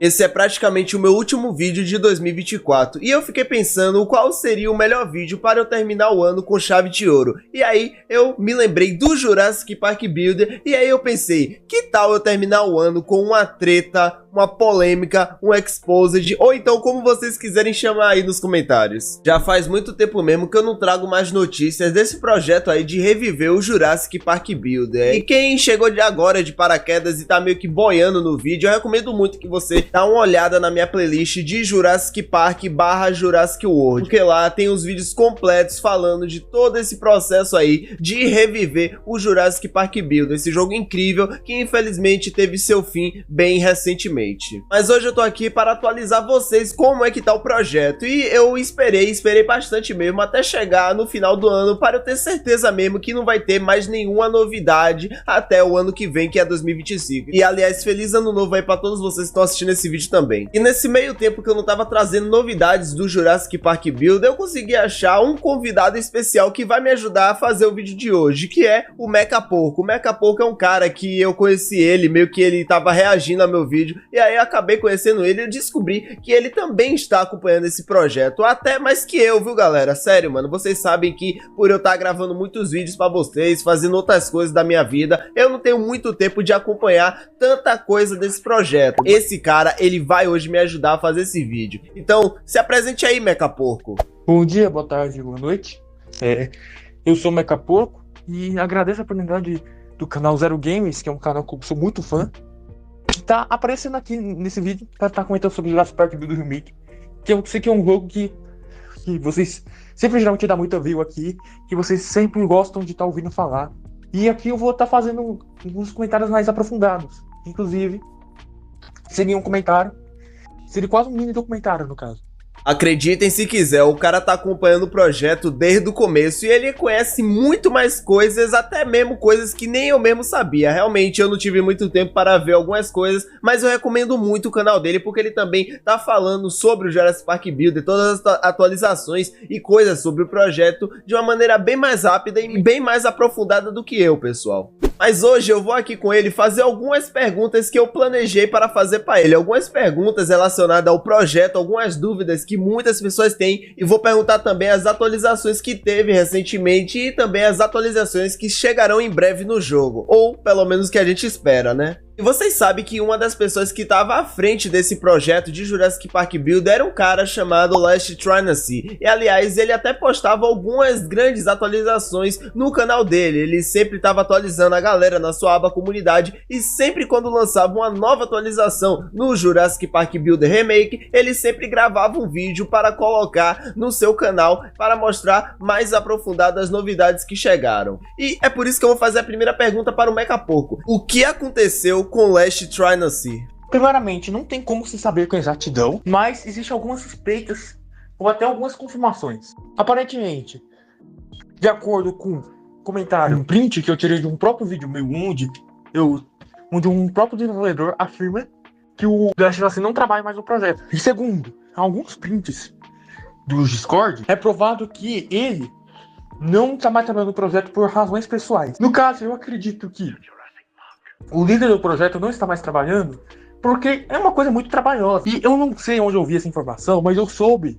Esse é praticamente o meu último vídeo de 2024 e eu fiquei pensando qual seria o melhor vídeo para eu terminar o ano com chave de ouro. E aí eu me lembrei do Jurassic Park Builder e aí eu pensei, que tal eu terminar o ano com uma treta, uma polêmica, um exposed, ou então como vocês quiserem chamar aí nos comentários. Já faz muito tempo mesmo que eu não trago mais notícias desse projeto aí de reviver o Jurassic Park Builder. E quem chegou de agora de paraquedas e tá meio que boiando no vídeo, eu recomendo muito que você dá uma olhada na minha playlist de Jurassic Park / Jurassic World, porque lá tem os vídeos completos falando de todo esse processo aí de reviver o Jurassic Park Builder, esse jogo incrível que infelizmente teve seu fim bem recentemente. Mas hoje eu tô aqui para atualizar vocês como é que tá o projeto, e eu esperei bastante mesmo até chegar no final do ano para eu ter certeza mesmo que não vai ter mais nenhuma novidade até o ano que vem, que é 2025. E aliás, feliz ano novo aí para todos vocês que estão assistindo esse vídeo também. E nesse meio tempo que eu não tava trazendo novidades do Jurassic Park Builder, eu consegui achar um convidado especial que vai me ajudar a fazer o vídeo de hoje, que é o Mecha Porco. O Mecha Porco é um cara que eu conheci ele, meio que ele tava reagindo ao meu vídeo, e aí eu acabei conhecendo ele e descobri que ele também está acompanhando esse projeto, até mais que eu, viu galera? Sério, mano, vocês sabem que por eu estar gravando muitos vídeos pra vocês, fazendo outras coisas da minha vida, eu não tenho muito tempo de acompanhar tanta coisa desse projeto. Esse cara, ele vai hoje me ajudar a fazer esse vídeo. Então, se apresente aí, Mecha Porco. Bom dia, boa tarde, boa noite. Eu sou o Mecha Porco e agradeço a oportunidade do canal Zero Games, que é um canal que eu sou muito fã, que tá aparecendo aqui nesse vídeo para estar comentando sobre Jurassic Park Builder Remake, que eu sei que é um jogo que vocês sempre geralmente dá muita view aqui, que vocês sempre gostam de estar ouvindo falar. E aqui eu vou estar fazendo uns comentários mais aprofundados. Inclusive, seria um comentário, seria quase um mini documentário no caso. Acreditem se quiser, o cara tá acompanhando o projeto desde o começo e ele conhece muito mais coisas, até mesmo coisas que nem eu mesmo sabia. Realmente eu não tive muito tempo para ver algumas coisas, mas eu recomendo muito o canal dele porque ele também tá falando sobre o Jurassic Park Builder, todas as atualizações e coisas sobre o projeto de uma maneira bem mais rápida e bem mais aprofundada do que eu, pessoal. Mas hoje eu vou aqui com ele fazer algumas perguntas que eu planejei para fazer para ele, algumas perguntas relacionadas ao projeto, algumas dúvidas que muitas pessoas têm, e vou perguntar também as atualizações que teve recentemente e também as atualizações que chegarão em breve no jogo, ou pelo menos que a gente espera, né? E vocês sabem que uma das pessoas que estava à frente desse projeto de Jurassic Park Builder era um cara chamado Last Trainacy. E aliás, ele até postava algumas grandes atualizações no canal dele. Ele sempre estava atualizando a galera na sua aba comunidade. E sempre quando lançava uma nova atualização no Jurassic Park Builder Remake, ele sempre gravava um vídeo para colocar no seu canal para mostrar mais aprofundadas as novidades que chegaram. E é por isso que eu vou fazer a primeira pergunta para o Mecha Porco. O que aconteceu com Last Trainacy? Primeiramente, não tem como se saber com exatidão, mas existem algumas suspeitas ou até algumas confirmações. Aparentemente, de acordo com comentário, um print que eu tirei de um próprio vídeo meu, onde um próprio desenvolvedor afirma que o Last Trainacy não trabalha mais no projeto. E segundo, alguns prints do Discord, é provado que ele não está mais trabalhando no projeto por razões pessoais. No caso, eu acredito que o líder do projeto não está mais trabalhando porque é uma coisa muito trabalhosa. E eu não sei onde eu vi essa informação, mas eu soube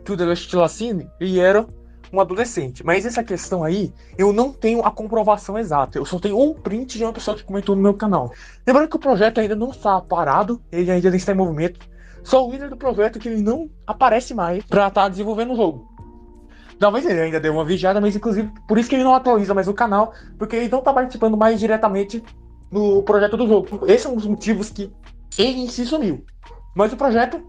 que o Last Trainacy ele era um adolescente. Mas essa questão aí, eu não tenho a comprovação exata. Eu só tenho um print de uma pessoa que comentou no meu canal. Lembrando que o projeto ainda não está parado, ele ainda está em movimento. Só o líder do projeto que ele não aparece mais para estar desenvolvendo o jogo. Talvez ele ainda dê uma vigiada, mas inclusive por isso que ele não atualiza mais o canal, porque ele não está participando mais diretamente no projeto do jogo. Esse é um dos motivos que ele em si sumiu. Mas o projeto,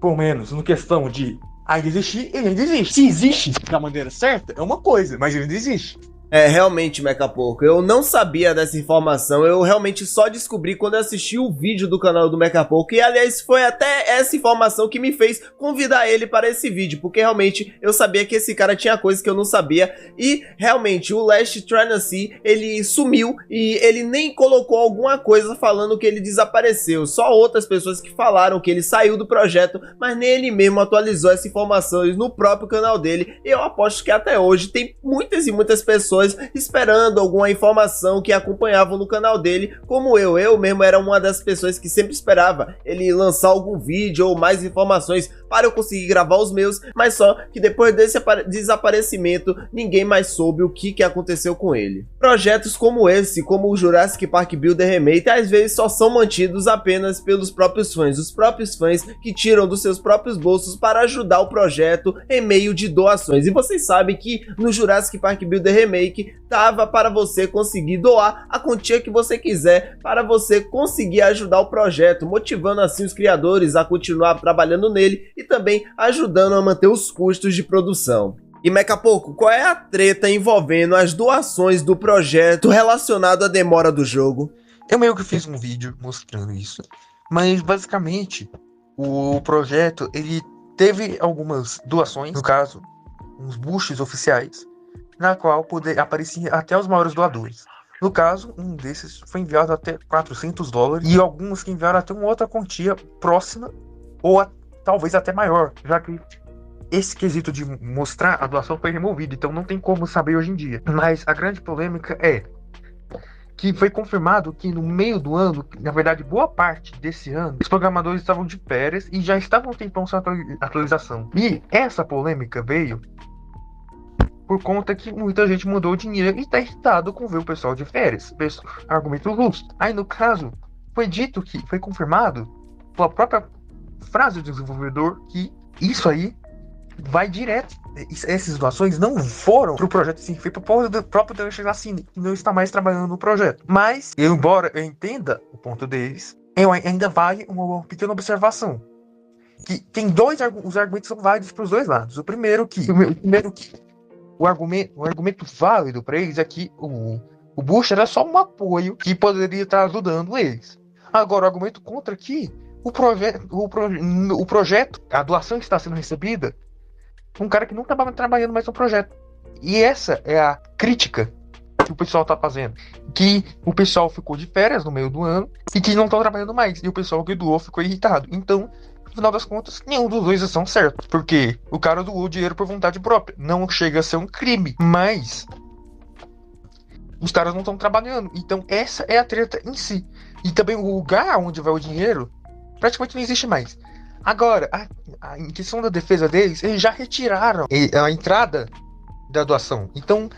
pelo menos no questão de ainda existir, ele ainda existe. Se existe da maneira certa, é uma coisa, mas ele ainda existe. É, realmente, Mecha Porco, eu não sabia dessa informação, eu realmente só descobri quando eu assisti o vídeo do canal do Mecha Porco, e aliás foi até essa informação que me fez convidar ele para esse vídeo, porque realmente eu sabia que esse cara tinha coisas que eu não sabia, e realmente o Last Trainacy, ele sumiu, e ele nem colocou alguma coisa falando que ele desapareceu, só outras pessoas que falaram que ele saiu do projeto, mas nem ele mesmo atualizou essa informação no próprio canal dele, e eu aposto que até hoje tem muitas e muitas pessoas pessoas esperando alguma informação que acompanhavam no canal dele, como eu mesmo era uma das pessoas que sempre esperava ele lançar algum vídeo ou mais informações para eu conseguir gravar os meus, mas só que depois desse desaparecimento, ninguém mais soube o que aconteceu com ele. Projetos como esse, como o Jurassic Park Builder Remake, às vezes só são mantidos apenas pelos próprios fãs, os próprios fãs que tiram dos seus próprios bolsos para ajudar o projeto em meio de doações. E vocês sabem que no Jurassic Park Builder Remake tava para você conseguir doar a quantia que você quiser para você conseguir ajudar o projeto, motivando assim os criadores a continuar trabalhando nele e também ajudando a manter os custos de produção. E Mecapoco, qual é a treta envolvendo as doações do projeto relacionado à demora do jogo? Eu meio que fiz um vídeo mostrando isso, mas basicamente o projeto ele teve algumas doações, no caso, uns boosts oficiais, na qual aparecia até os maiores doadores. No caso, um desses foi enviado até $400 e alguns que enviaram até uma outra quantia próxima ou talvez até maior, já que esse quesito de mostrar a doação foi removido, então não tem como saber hoje em dia. Mas a grande polêmica é que foi confirmado que no meio do ano, na verdade boa parte desse ano, os programadores estavam de férias e já estavam tentando sua atualização. E essa polêmica veio por conta que muita gente mandou dinheiro e está irritado com ver o pessoal de férias. Argumento justo. Aí no caso, foi dito que, foi confirmado pela própria frase do desenvolvedor que isso aí vai direto. Essas doações não foram pro projeto sim, foi pro próprio Daniel Lassini, que não está mais trabalhando no projeto. Mas, embora eu entenda o ponto deles, ainda vale uma pequena observação. Que tem os argumentos são válidos para os dois lados. O primeiro que o argumento válido para eles é que o Bush era só um apoio que poderia estar ajudando eles. Agora, o argumento contra que o projeto, a doação que está sendo recebida, um cara que não estava trabalhando mais no projeto. E essa é a crítica que o pessoal está fazendo. Que o pessoal ficou de férias no meio do ano e que não estão trabalhando mais. E o pessoal que doou ficou irritado. Então, no final das contas, nenhum dos dois estão certos. Porque o cara doou dinheiro por vontade própria. Não chega a ser um crime, mas os caras não estão trabalhando. Então, essa é a treta em si. E também o lugar onde vai o dinheiro praticamente não existe mais. Agora, em questão da defesa deles, eles já retiraram a entrada da doação. Então,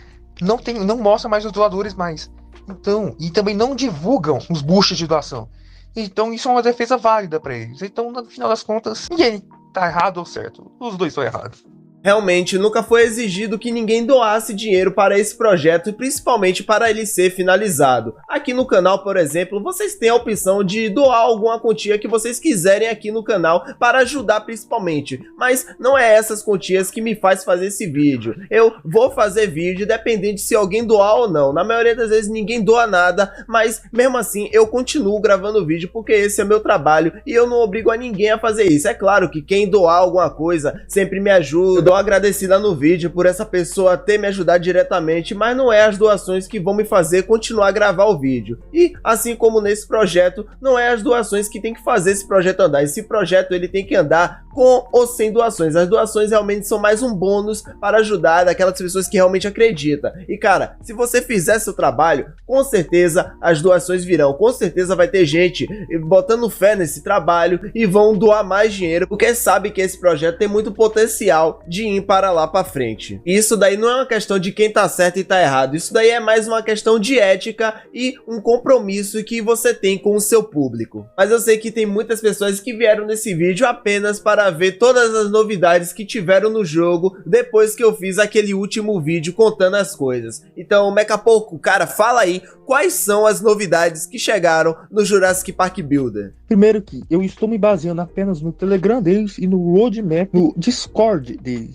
não mostra mais os doadores mais. Então, e também não divulgam os boosts de doação. Então, isso é uma defesa válida para eles. Então, no final das contas, ninguém tá errado ou certo. Os dois estão errados. Realmente, nunca foi exigido que ninguém doasse dinheiro para esse projeto, principalmente para ele ser finalizado. Aqui no canal, por exemplo, vocês têm a opção de doar alguma quantia que vocês quiserem aqui no canal para ajudar principalmente, mas não é essas quantias que me faz fazer esse vídeo. Eu vou fazer vídeo independente se alguém doar ou não. Na maioria das vezes ninguém doa nada, mas mesmo assim eu continuo gravando vídeo porque esse é meu trabalho e eu não obrigo a ninguém a fazer isso. É claro que quem doar alguma coisa sempre me ajuda. Dou agradecida no vídeo por essa pessoa ter me ajudado diretamente, mas não é as doações que vão me fazer continuar a gravar o vídeo. E assim como nesse projeto, não é as doações que tem que fazer esse projeto andar. Esse projeto ele tem que andar com ou sem doações. As doações realmente são mais um bônus para ajudar aquelas pessoas que realmente acreditam. E cara, se você fizer seu trabalho, com certeza as doações virão. Com certeza vai ter gente botando fé nesse trabalho e vão doar mais dinheiro, porque sabe que esse projeto tem muito potencial de ir para lá para frente. E isso daí não é uma questão de quem tá certo e tá errado. Isso daí é mais uma questão de ética e um compromisso que você tem com o seu público. Mas eu sei que tem muitas pessoas que vieram nesse vídeo apenas para ver todas as novidades que tiveram no jogo depois que eu fiz aquele último vídeo contando as coisas. Então, Mecapoco, cara, fala aí quais são as novidades que chegaram no Jurassic Park Builder. Primeiro que eu estou me baseando apenas no Telegram deles e no roadmap, no Discord deles.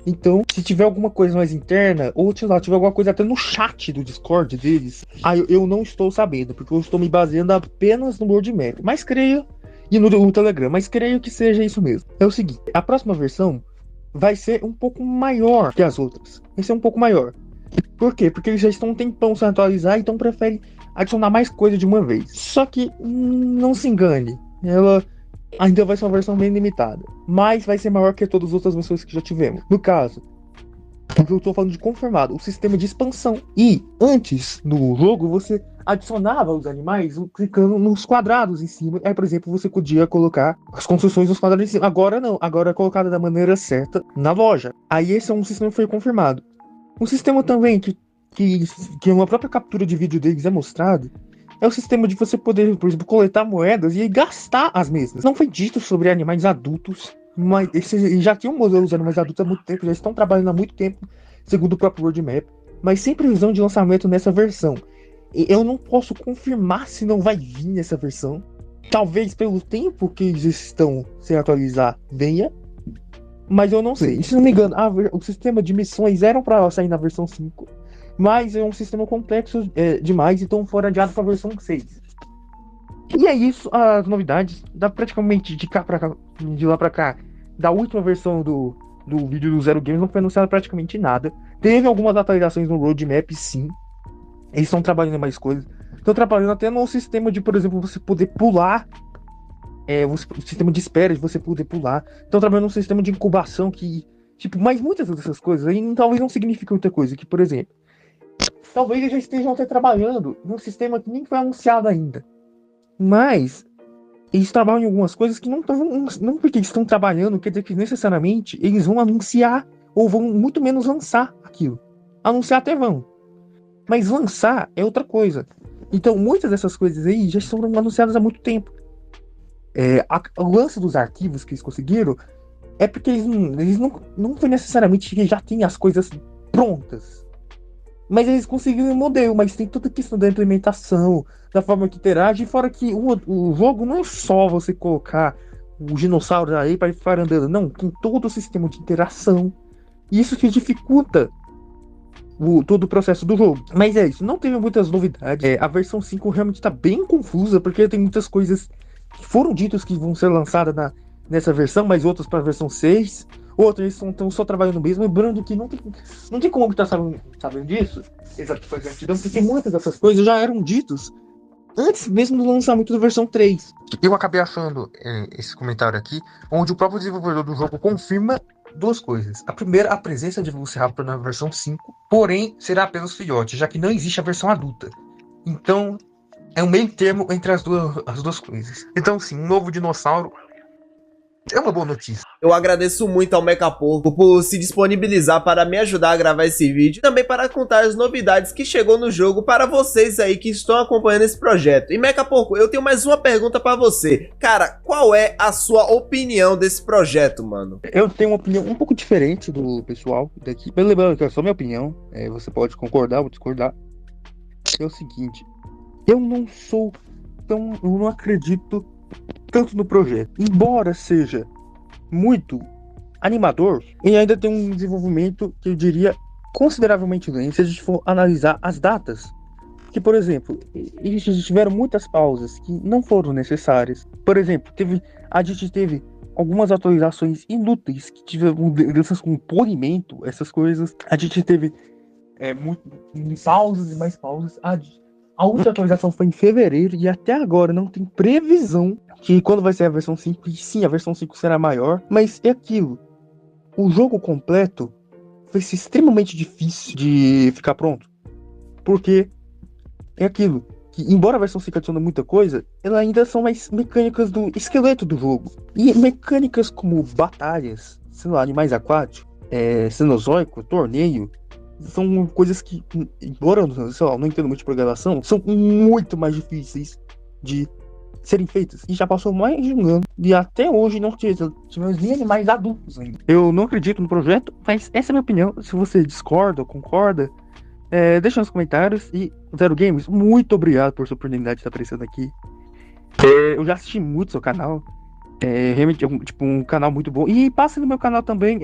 Então, se tiver alguma coisa mais interna, ou sei lá, tiver alguma coisa até no chat do Discord deles, eu não estou sabendo, porque eu estou me baseando apenas no roadmap. Mas creio, e no Telegram, mas creio que seja isso mesmo. É o seguinte, a próxima versão vai ser um pouco maior que as outras. Vai ser um pouco maior. Por quê? Porque eles já estão um tempão sem atualizar, então preferem adicionar mais coisa de uma vez. Só que, não se engane, ela ainda vai ser uma versão bem limitada, mas vai ser maior que todas as outras versões que já tivemos. No caso, eu tô falando de confirmado, o sistema de expansão. E antes no jogo você adicionava os animais clicando nos quadrados em cima. Aí, por exemplo, você podia colocar as construções nos quadrados em cima. Agora não, agora é colocado da maneira certa na loja. Aí esse é um sistema que foi confirmado. Um sistema também que uma própria captura de vídeo deles é mostrado é o sistema de você poder, por exemplo, coletar moedas e gastar as mesmas. Não foi dito sobre animais adultos, mas já tinham um modelo dos animais adultos há muito tempo, já estão trabalhando há muito tempo, segundo o próprio roadmap, mas sem previsão de lançamento nessa versão. Eu não posso confirmar se não vai vir nessa versão. Talvez pelo tempo que eles estão sem atualizar venha, mas eu não sei. Se não me engano, o sistema de missões eram para sair na versão 5, mas é um sistema complexo demais, então foram adiados para a versão 6. E é isso, as novidades. Dá praticamente de lá pra cá, da última versão do vídeo do Zero Games, não foi anunciado praticamente nada. Teve algumas atualizações no roadmap, sim. Eles estão trabalhando em mais coisas. Estão trabalhando até no sistema de, por exemplo, você poder pular. O sistema de espera de você poder pular. Estão trabalhando num sistema de incubação que... mas muitas dessas coisas aí talvez não signifiquem outra coisa. Que, por exemplo, talvez eles já estejam até trabalhando num sistema que nem foi anunciado ainda. Mas eles trabalham em algumas coisas que não porque eles estão trabalhando, quer dizer que necessariamente eles vão anunciar ou vão muito menos lançar aquilo. Anunciar até vão, mas lançar é outra coisa. Então muitas dessas coisas aí já estão anunciadas há muito tempo. O lance dos arquivos que eles conseguiram é porque eles não foi necessariamente que já tem as coisas prontas. Mas eles conseguiram um modelo, mas tem toda a questão da implementação, da forma que interage, fora que o jogo não é só você colocar o dinossauro aí para ficar andando, não, tem todo o sistema de interação. E isso que dificulta todo o processo do jogo. Mas é isso, não teve muitas novidades. A versão 5 realmente está bem confusa, porque tem muitas coisas que foram ditas que vão ser lançadas nessa versão, mas outras para a versão 6. Outros estão só trabalhando mesmo, lembrando que não tem como estar sabendo disso, exatamente, porque muitas dessas coisas já eram ditas antes mesmo do lançamento da versão 3. Eu acabei achando esse comentário aqui, onde o próprio desenvolvedor do jogo confirma duas coisas. A primeira, a presença de Velociraptor na versão 5, porém será apenas filhote, já que não existe a versão adulta. Então, é um meio termo entre as duas coisas. Então, sim, um novo dinossauro é uma boa notícia. Eu agradeço muito ao Mecaporco por se disponibilizar para me ajudar a gravar esse vídeo e também para contar as novidades que chegou no jogo para vocês aí que estão acompanhando esse projeto. E Mecaporco, eu tenho mais uma pergunta para você. Cara, qual é a sua opinião desse projeto, mano? Eu tenho uma opinião um pouco diferente do pessoal daqui. Mas lembrando que é só minha opinião, você pode concordar ou discordar. É o seguinte, eu não acredito tanto no projeto. Embora seja muito animador, ele ainda tem um desenvolvimento que eu diria consideravelmente lento se a gente for analisar as datas. Que, por exemplo, eles tiveram muitas pausas que não foram necessárias. Por exemplo, a gente teve algumas atualizações inúteis que tiveram mudanças com polimento, essas coisas. A gente teve pausas e mais pausas. A última atualização foi em fevereiro e até agora não tem previsão que quando vai ser a versão 5, e sim, a versão 5 será maior, mas é aquilo. O jogo completo vai ser extremamente difícil de ficar pronto. Porque é aquilo, que embora a versão 5 adicione muita coisa, ela ainda são mais mecânicas do esqueleto do jogo. E mecânicas como batalhas, sei lá, animais aquáticos, cenozoico, torneio, são coisas que, embora eu não entendo muito de programação, são muito mais difíceis de serem feitas. E já passou mais de um ano e até hoje não tivemos nem animais adultos ainda. Eu não acredito no projeto, mas essa é a minha opinião. Se você discorda ou concorda, deixa nos comentários. E Zero Games, muito obrigado por sua oportunidade de estar aparecendo aqui. Eu já assisti muito seu canal. Realmente é um canal muito bom. E passa no meu canal também.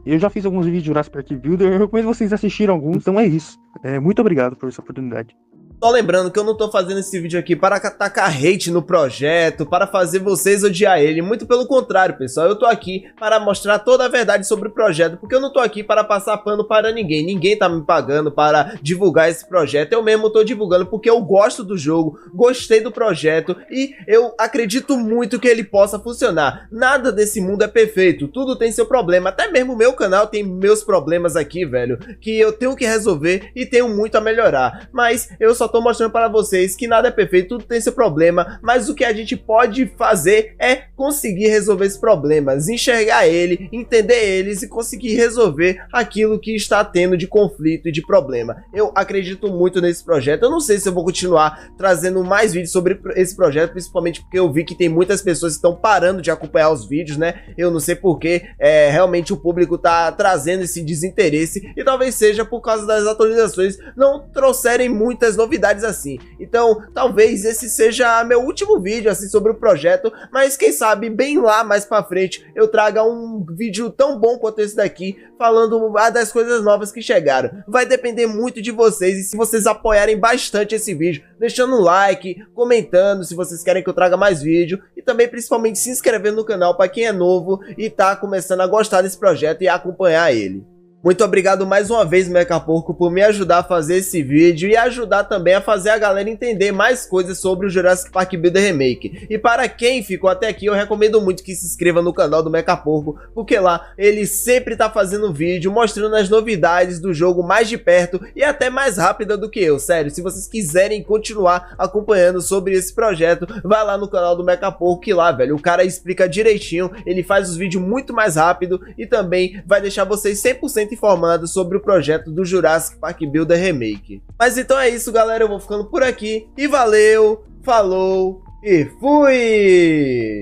Eu já fiz alguns vídeos de Jurassic Park Builder. Eu recomendo vocês assistirem alguns. Então é isso. Muito obrigado por essa oportunidade. Só lembrando que eu não tô fazendo esse vídeo aqui para atacar hate no projeto, para fazer vocês odiar ele, muito pelo contrário, pessoal, eu tô aqui para mostrar toda a verdade sobre o projeto, porque eu não tô aqui para passar pano para ninguém tá me pagando para divulgar esse projeto, eu mesmo tô divulgando porque eu gosto do jogo, gostei do projeto e eu acredito muito que ele possa funcionar. Nada desse mundo é perfeito, tudo tem seu problema, até mesmo o meu canal tem meus problemas aqui, velho, que eu tenho que resolver e tenho muito a melhorar, mas eu só tô mostrando para vocês que nada é perfeito, tudo tem seu problema, mas o que a gente pode fazer é conseguir resolver esses problemas, enxergar ele, entender eles e conseguir resolver aquilo que está tendo de conflito e de problema. Eu acredito muito nesse projeto, eu não sei se eu vou continuar trazendo mais vídeos sobre esse projeto, principalmente porque eu vi que tem muitas pessoas que estão parando de acompanhar os vídeos, né? Eu não sei porque realmente o público tá trazendo esse desinteresse e talvez seja por causa das atualizações não trouxerem muitas novidades assim. Então, talvez esse seja meu último vídeo assim sobre o projeto, mas quem sabe bem lá mais pra frente eu traga um vídeo tão bom quanto esse daqui, falando das coisas novas que chegaram. Vai depender muito de vocês e se vocês apoiarem bastante esse vídeo, deixando um like, comentando se vocês querem que eu traga mais vídeo e também principalmente se inscrevendo no canal para quem é novo e tá começando a gostar desse projeto e a acompanhar ele. Muito obrigado mais uma vez, Mecha Porco, por me ajudar a fazer esse vídeo e ajudar também a fazer a galera entender mais coisas sobre o Jurassic Park Builder Remake. E para quem ficou até aqui, eu recomendo muito que se inscreva no canal do Mecha Porco, porque lá ele sempre tá fazendo vídeo mostrando as novidades do jogo mais de perto e até mais rápida do que eu. Sério, se vocês quiserem continuar acompanhando sobre esse projeto, vai lá no canal do Mecha Porco, que lá, velho, o cara explica direitinho, ele faz os vídeos muito mais rápido e também vai deixar vocês 100% informados sobre o projeto do Jurassic Park Builder Remake. Mas então é isso, galera, eu vou ficando por aqui e valeu, falou e fui!